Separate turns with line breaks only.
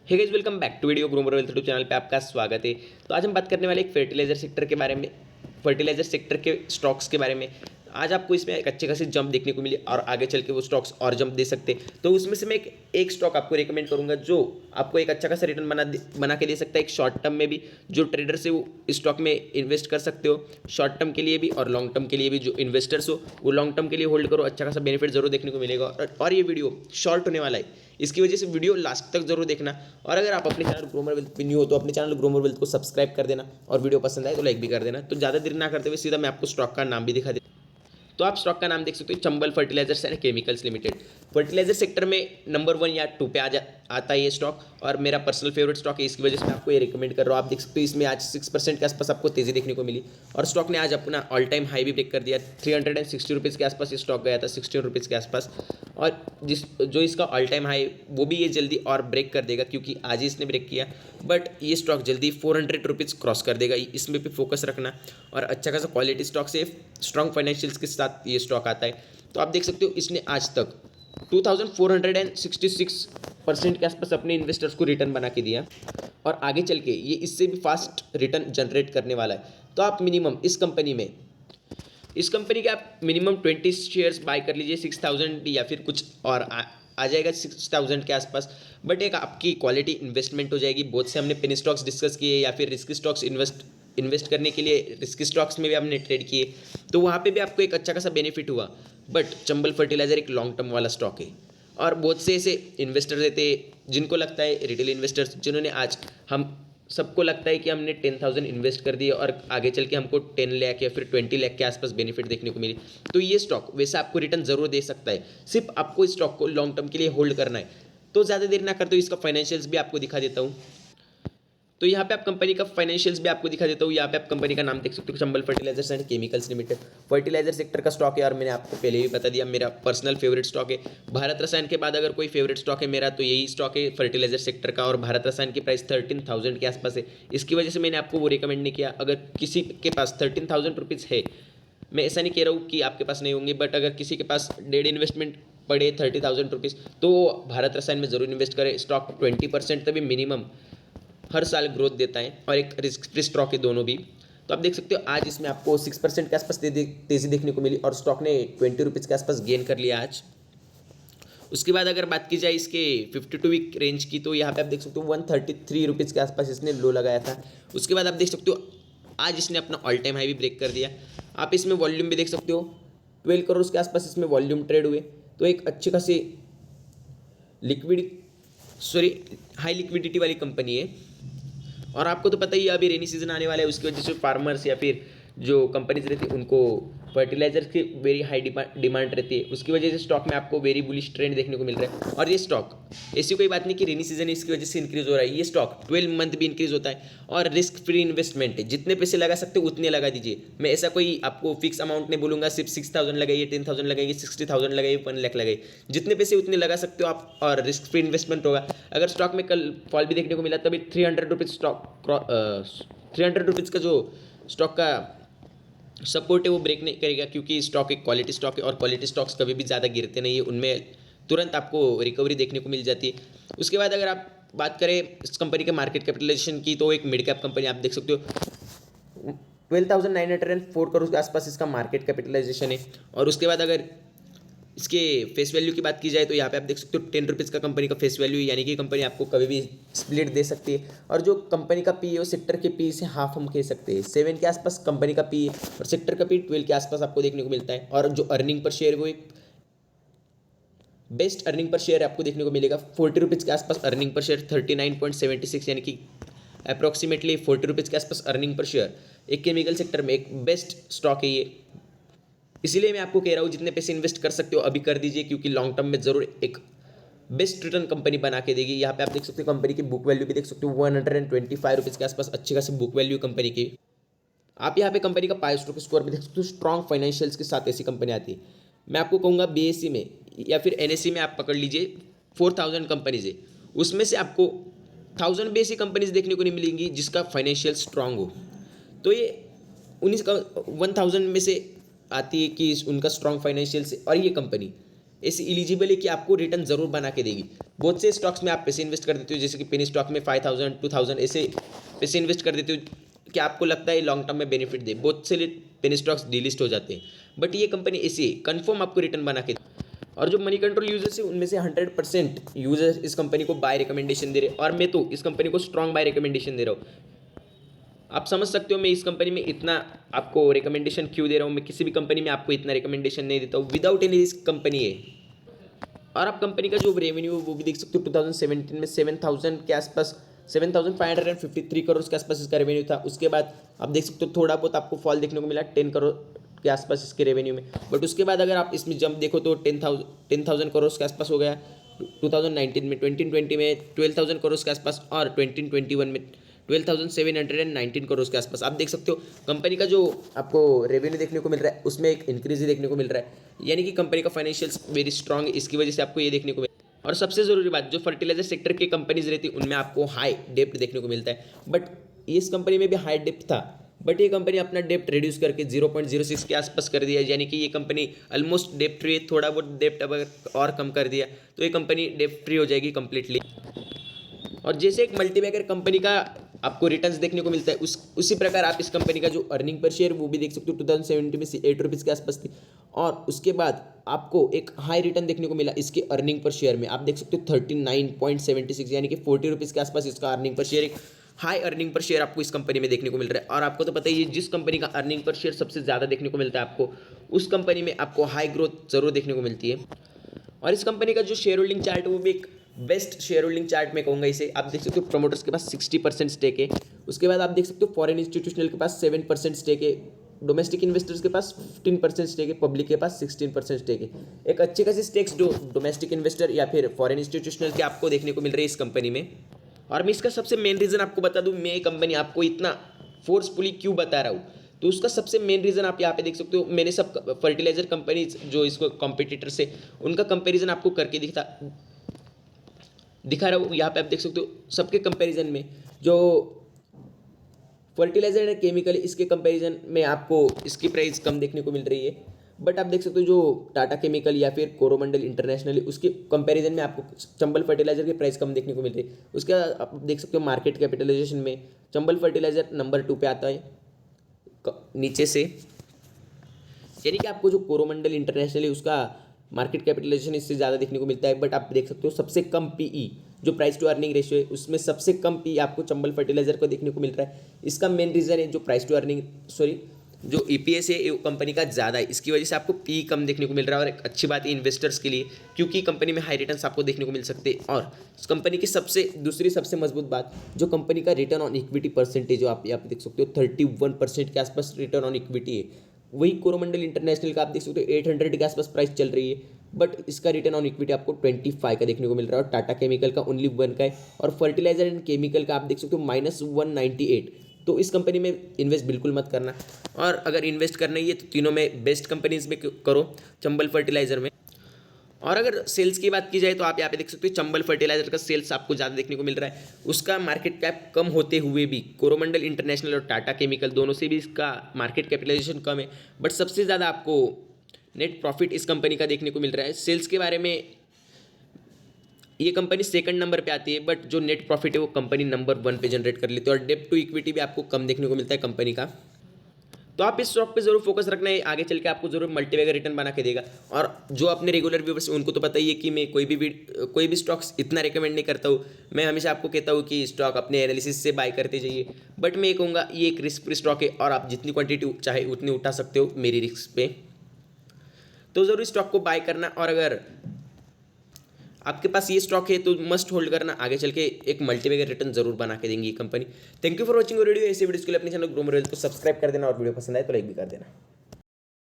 Hey guys, welcome back to video Growmore Wealth YouTube channel पे आपका स्वागत है। तो आज हम बात करने वाले एक फर्टिलाइजर सेक्टर के बारे में, फर्टिलाइजर सेक्टर के स्टॉक्स के बारे में। आज आपको इसमें एक अच्छी खासी जंप देखने को मिली और आगे चल के वो स्टॉक्स और जंप दे सकते। तो उसमें से मैं एक स्टॉक आपको रिकमेंड करूंगा जो आपको एक अच्छा खासा रिटर्न बना के दे सकता है, एक शॉर्ट टर्म में भी। जो ट्रेडर से वो स्टॉक में इन्वेस्ट कर सकते हो शॉर्ट टर्म के लिए भी और लॉन्ग टर्म के लिए भी। जो इन्वेस्टर्स हो वो लॉन्ग टर्म के लिए होल्ड करो, अच्छा खासा बेनिफिट जरूर देखने को मिलेगा। और ये वीडियो शॉर्ट होने वाला है, इसकी वजह से वीडियो लास्ट तक जरूर देखना। और अगर आप अपने चैनल ग्रोमर वेल्थ पे न्यू हो तो अपने चैनल ग्रोमर वेल्थ को सब्सक्राइब कर देना और वीडियो पसंद आए तो लाइक भी कर देना। तो ज़्यादा देर ना करते हुए सीधा मैं आपको स्टॉक का नाम भी दिखा देता हूं। तो आप स्टॉक का नाम देख सकते हो, Chambal fertilizers and chemicals limited. Fertilizer sector में नंबर 1 या 2 पे आता है ये स्टॉक और मेरा पर्सनल फेवरेट स्टॉक है। इसकी वजह से मैं आपको ये रिकमेंड कर रहा हूँ। आप देख सकते हो इसमें आज 6% के आसपास आपको तेजी देखने को मिली और स्टॉक ने आज अपना ऑल टाइम हाई भी ब्रेक कर दिया। 360 रुपीज़ के आसपास ये स्टॉक गया था, 16 रुपीज़ के आसपास। और जो इसका ऑल टाइम हाई वो भी ये जल्दी और ब्रेक कर देगा, क्योंकि आज ही इसने ब्रेक किया। बट ये स्टॉक जल्दी 400 रुपीज़ क्रॉस कर देगा, इसमें भी फोकस रखना। और अच्छा खासा क्वालिटी स्टॉक से स्ट्रॉन्ग फाइनेंशियल्स के साथ ये स्टॉक आता है। तो आप देख सकते हो इसने आज तक 2466% के आसपास अपने इन्वेस्टर्स को रिटर्न बना के दिया और आगे चल के ये इससे भी फास्ट रिटर्न जनरेट करने वाला है। तो आप मिनिमम इस कंपनी के आप मिनिमम 20 शेयर्स बाय कर लीजिए, 6000 या फिर कुछ और आ जाएगा 6000 के आसपास। बट एक आपकी क्वालिटी इन्वेस्टमेंट हो जाएगी। बहुत से हमने पेनी स्टॉक्स डिस्कस किए या फिर रिस्क स्टॉक्स इन्वेस्ट करने के लिए रिस्क स्टॉक्स में भी हमने ट्रेड किए, तो वहाँ पे भी आपको एक अच्छा खासा बेनिफिट हुआ। बट चंबल फर्टिलाइजर एक लॉन्ग टर्म वाला स्टॉक है और बहुत से ऐसे इन्वेस्टर रहते हैं जिनको लगता है, रिटेल इन्वेस्टर्स जिन्होंने आज हम सबको लगता है कि हमने 10,000 इन्वेस्ट कर दिए और आगे चल के हमको 10 लाख या फिर 20 लाख के आसपास बेनिफिट देखने को मिली। तो ये स्टॉक वैसे आपको रिटर्न जरूर दे सकता है, सिर्फ आपको इस स्टॉक को लॉन्ग टर्म के लिए होल्ड करना है। तो ज़्यादा देर ना करते हुए इसका फाइनेंशियल्स भी आपको दिखा देता हूँ। तो यहाँ पे आप कंपनी का फाइनेंशियल्स भी आपको दिखा देता हूँ। यहाँ पे आप कंपनी का नाम देख सकते हो, Chambal fertilizers and chemicals limited. Fertilizer sector का स्टॉक है और मैंने आपको पहले भी बता दिया मेरा पर्सनल फेवरेट स्टॉक है। भारत रसायन के बाद अगर कोई फेवरेट स्टॉक है मेरा तो यही स्टॉक है फर्टिलाइजर सेक्टर का। और भारत रसायन की प्राइस 13,000 के आसपास है, इसकी वजह से मैंने आपको वो रिकमेंड नहीं किया। अगर किसी के पास 13,000 रुपीज़ है, मैं ऐसा नहीं कह रहा हूँ कि आपके पास नहीं होंगे, बट अगर किसी के पास डेढ़ इन्वेस्टमेंट पड़े 30,000 रुपीज़ तो भारत रसायन में ज़रूर इन्वेस्ट करें। स्टॉक 20% तभी मिनिमम हर साल ग्रोथ देता है और एक रिस्क फ्री स्टॉक है दोनों भी। तो आप देख सकते हो आज इसमें आपको 6% के आसपास तेज़ी देखने को मिली और स्टॉक ने 20 रुपीज़ के आसपास गेन कर लिया आज। उसके बाद अगर बात की जाए इसके 52 वीक रेंज की, तो यहाँ पे आप देख सकते हो 133 रुपीज़ के आसपास इसने लो लगाया था। उसके बाद आप देख सकते हो आज इसने अपना ऑल टाइम हाई भी ब्रेक कर दिया। आप इसमें वॉल्यूम भी देख सकते हो, 12 करोड़ के आसपास इसमें वॉल्यूम ट्रेड हुए। तो एक अच्छी खासी हाई लिक्विडिटी वाली कंपनी है। और आपको तो पता ही है अभी रेनी सीजन आने वाला है, उसकी वजह से फार्मर्स या फिर जो कंपनीज रहती है उनको फर्टिलाइजर्स की वेरी हाई डिमांड रहती है। उसकी वजह से स्टॉक में आपको वेरी बुलिश ट्रेंड देखने को मिल रहा है। और ये स्टॉक ऐसी कोई बात नहीं कि रेनी सीजन इसकी वजह से इंक्रीज हो रहा है, ये स्टॉक 12 मंथ भी इंक्रीज होता है। और रिस्क फ्री इन्वेस्टमेंट है, जितने पैसे लगा सकते हो उतने लगा दीजिए। मैं ऐसा कोई आपको फिक्स अमाउंट नहीं बोलूँगा, सिर्फ 6,000 लगाइए, 10,000 लगाइए, 60,000 लगाइए, 1 लाख लगाइए, जितने पैसे उतने लगा सकते हो आप और रिस्क फ्री इन्वेस्टमेंट होगा। अगर स्टॉक में कल फॉल भी देखने को मिला तभी 300 रुपीज़ स्टॉक 300 रुपीज़ का जो स्टॉक का सपोर्ट है वो ब्रेक नहीं करेगा, क्योंकि स्टॉक एक क्वालिटी स्टॉक है और क्वालिटी स्टॉक्स कभी भी ज़्यादा गिरते नहीं है, उनमें तुरंत आपको रिकवरी देखने को मिल जाती है। उसके बाद अगर आप बात करें इस कंपनी के मार्केट कैपिटलाइजेशन की, तो एक मिड कैप कंपनी आप देख सकते हो 12,904 करोड़ के आसपास इसका मार्केट कैपिटलाइजेशन है। और उसके बाद अगर इसके फेस वैल्यू की बात की जाए तो यहाँ पे आप देख सकते हो 10 रुपीज़ का कंपनी का फेस वैल्यू, यानी कि कंपनी आपको कभी भी स्प्लिट दे सकती है। और जो कंपनी का पी है वो सेक्टर के पी से हाफ हम कह सकते हैं, 7 के आसपास कंपनी का पी है और सेक्टर का पी 12 के आसपास आपको देखने को मिलता है। और जो अर्निंग पर शेयर वो एक बेस्ट अर्निंग पर शेयर आपको देखने को मिलेगा, 40 रुपीज़ के आसपास अर्निंग पर शेयर, 39.76, यानी कि अप्रॉक्सीमेटली 40 रुपीज़ के आसपास अर्निंग पर शेयर। एक केमिकल सेक्टर में एक बेस्ट स्टॉक है ये, इसीलिए मैं आपको कह रहा हूँ जितने पैसे इन्वेस्ट कर सकते हो अभी कर दीजिए, क्योंकि लॉन्ग टर्म में जरूर एक बेस्ट रिटर्न कंपनी बना के देगी। यहाँ पे आप देख सकते हो कंपनी की बुक वैल्यू भी देख सकते हो 125 रुपीज़ के आसपास अच्छी खासी बुक वैल्यू कंपनी की। आप यहाँ पे कंपनी का पाई स्टॉक स्कोर भी देख सकते हो, स्ट्रॉन्ग फाइनेंशियल्स के साथ ऐसी कंपनी आती है। मैं आपको कहूँगा BSE में या फिर NSE में आप पकड़ लीजिए, 4,000 कंपनीज है, उसमें से आपको 1,000 भी ऐसी कंपनीज देखने को नहीं मिलेंगी जिसका फाइनेंशियल स्ट्रांग हो। तो ये 19 का 1,000 में से आती है कि उनका स्ट्रॉन्ग फाइनेंशियल से। और ये कंपनी ऐसी एलिजिबल है कि आपको रिटर्न जरूर बना के देगी। बहुत से स्टॉक्स में आप पैसे इन्वेस्ट कर देते हो, जैसे कि पेनी स्टॉक में 5000 2000 ऐसे पैसे इन्वेस्ट कर देते हो कि आपको लगता है लॉन्ग टर्म में बेनिफिट दे। बहुत से पेनी स्टॉक्स डीलिस्ट हो जाते हैं, बट ये कंपनी ऐसी कन्फर्म आपको रिटर्न बना के। और जो मनी कंट्रोल यूजर्स है उनमें से 100% यूजर्स इस कंपनी को बाय रिकमेंडेशन दे रहे हैं, और मैं तो इस कंपनी को स्ट्रॉन्ग बाय रिकमेंडेशन दे रहा हूँ। आप समझ सकते हो मैं इस कंपनी में इतना आपको रिकमेंडेशन क्यों दे रहा हूँ। मैं किसी भी कंपनी में आपको इतना रिकमेंडेशन नहीं देता हूँ, विदाउट एनी रिस्क कंपनी है। और आप कंपनी का जो रेवेन्यू वो भी देख सकते हो, 2017 में 7000 के आसपास 7553 करोड़ के आसपास इसका रेवेन्यू था। उसके बाद आप देख सकते हो थोड़ा बहुत आपको फॉल देखने को मिला 10 करोड़ के आसपास इसके रेवेन्यू में, बट उसके बाद अगर आप इसमें जंप देखो तो 10,000 करोड़ के आसपास हो गया 2019 में, 2020 में 12,000 करोड़ के आसपास, और 2021 में 12,719 करोड़ के आसपास। आप देख सकते हो कंपनी का जो आपको रेवेन्यू देखने को मिल रहा है उसमें एक इंक्रीज ही देखने को मिल रहा है, यानी कि कंपनी का फाइनेंशियल्स वेरी स्ट्रांग है। इसकी वजह से आपको ये देखने को मिल। और सबसे ज़रूरी बात, जो फर्टिलाइजर सेक्टर की कंपनीज रहती है उनमें आपको हाई डेप्ट देखने को मिलता है, बट इस कंपनी में भी हाई डेप्ट था, बट ये कंपनी अपना डेप्ट रिड्यूस करके 0.06 के आसपास कर दिया, यानी कि ये कंपनी ऑलमोस्ट डेप्ट फ्री है। थोड़ा बहुत डेप्ट अगर और कम कर दिया तो ये कंपनी डेप्ट फ्री हो जाएगी कंप्लीटली। और जैसे एक मल्टीबैगर कंपनी का आपको रिटर्न्स देखने को मिलता है उसी प्रकार आप इस कंपनी का जो अर्निंग पर शेयर वो भी देख सकते हो। 2017 में 8 रुपीज़ के आसपास थी, और उसके बाद आपको एक हाई रिटर्न देखने को मिला इसके अर्निंग पर शेयर में। आप देख सकते हो 39.76, यानी कि 40 रुपीज़ के आसपास इसका अर्निंग पर शेयर, एक हाई अर्निंग पर शेयर आपको इस कंपनी में देखने को मिल रहा है। और आपको तो पता ही है जिस कंपनी का अर्निंग पर शेयर सबसे ज़्यादा देखने को मिलता है आपको, उस कंपनी में आपको हाई ग्रोथ जरूर देखने को मिलती है। और इस कंपनी का जो शेयर होल्डिंग चार्ट है वो भी एक बेस्ट शेयर होल्डिंग चार्ट में कहूँगा इसे। आप देख सकते हो प्रमोटर्स के पास 60% स्टेक है, उसके बाद आप देख सकते हो फॉरेन इंस्टीट्यूशनल के पास 7% स्टेक है, डोमेस्टिक इन्वेस्टर्स के पास 15% स्टेक है, पब्लिक के पास 16% स्टेक है। एक अच्छे खासी स्टेक्स जो डोमेस्टिक इन्वेस्टर या फिर फॉरेन इंस्टीट्यूशनल के आपको देखने को मिल रही है इस कंपनी में। और मैं इसका सबसे मेन रीज़न आपको बता दूँ, मैं ये कंपनी आपको इतना फोर्सफुली क्यों बता रहा हूँ, तो उसका सबसे मेन रीज़न आप यहाँ पे देख सकते हो। मैंने सब फर्टिलाइजर कंपनीज जो इसको कॉम्पिटिटर से उनका कंपेरिजन आपको करके दिखा रहा हूँ। यहाँ पे आप देख सकते हो सबके कंपैरिजन में जो फर्टिलाइजर एंड केमिकल इसके कंपैरिजन में आपको इसकी प्राइस कम देखने को मिल रही है, बट आप देख सकते हो जो टाटा केमिकल या फिर कोरोमंडल इंटरनेशनल उसके कंपैरिजन में आपको चंबल फर्टिलाइजर की प्राइस कम देखने को मिल रही है। उसके आप देख सकते हो मार्केट कैपिटलाइजेशन में चंबल फर्टिलाइजर नंबर 2 पे आता है नीचे से, यानी कि आपको जो कोरोमंडल इंटरनेशनल है उसका मार्केट कैपिटलाइजेशन इससे ज़्यादा देखने को मिलता है। बट आप देख सकते हो सबसे कम पीई जो प्राइस टू अर्निंग रेशियो है उसमें सबसे कम पीई आपको चंबल फर्टिलाइजर को देखने को मिल रहा है। इसका मेन रीज़न है जो प्राइस टू अर्निंग जो ईपीएस है कंपनी का ज़्यादा है, इसकी वजह से आपको पी कम देखने को मिल रहा है। और एक अच्छी बात है इन्वेस्टर्स के लिए, क्योंकि कंपनी में हाई रिटर्न्स आपको देखने को मिल सकते हैं। और इस कंपनी की दूसरी सबसे मजबूत बात जो कंपनी का रिटर्न ऑन इक्विटी परसेंटेज जो आप यहाँ पे देख सकते हो 31% के आसपास रिटर्न ऑन इक्विटी है। वही कोरोमंडल इंटरनेशनल का आप देख सकते हो 800 के आसपास प्राइस चल रही है, बट इसका रिटर्न ऑन इक्विटी आपको 25 का देखने को मिल रहा है। और टाटा केमिकल का ओनली 1 का है, और फर्टिलाइजर एंड केमिकल का आप देख सकते हो -198। तो इस कंपनी में इन्वेस्ट बिल्कुल मत करना, और अगर इन्वेस्ट करना ही है तो तीनों में बेस्ट कंपनीज में करो, चंबल फर्टिलाइजर में। और अगर सेल्स की बात की जाए तो आप यहाँ पे देख सकते हो चंबल फर्टिलाइजर का सेल्स आपको ज़्यादा देखने को मिल रहा है। उसका मार्केट कैप कम होते हुए भी कोरोमंडल इंटरनेशनल और टाटा केमिकल दोनों से भी इसका मार्केट कैपिटलाइजेशन कम है, बट सबसे ज़्यादा आपको नेट प्रॉफिट इस कंपनी का देखने को मिल रहा है। सेल्स के बारे में ये कंपनी सेकंड नंबर पे आती है, बट जो नेट प्रॉफिट है वो कंपनी नंबर 1 पे जनरेट कर लेती है। और डेब्ट टू इक्विटी भी आपको कम देखने को मिलता है कंपनी का। तो आप इस स्टॉक पे जरूर फोकस रखना है, आगे चल के आपको जरूर मल्टीबैगर रिटर्न बना के देगा। और जो अपने रेगुलर व्यूअर्स उनको तो पता ही है कि मैं कोई भी स्टॉक्स इतना रिकमेंड नहीं करता हूँ। मैं हमेशा आपको कहता हूँ कि स्टॉक अपने एनालिसिस से बाय करते जाइए, बट मैं ये कहूँगा ये एक रिस्क फ्री स्टॉक है और आप जितनी क्वांटिटी चाहे उतनी उठा सकते हो मेरी रिस्क पे। तो ज़रूर स्टॉक को बाय करना, और अगर आपके पास ये स्टॉक है तो मस्ट होल्ड करना, आगे चल के एक मल्टीबैगर रिटर्न जरूर बना के देंगी ये company. Thank you for watching video. ऐसे वीडियोस के लिए अपने चैनल ग्रो मोर वेल्थ को सब्सक्राइब कर देना, और वीडियो पसंद आए तो लाइक भी कर देना।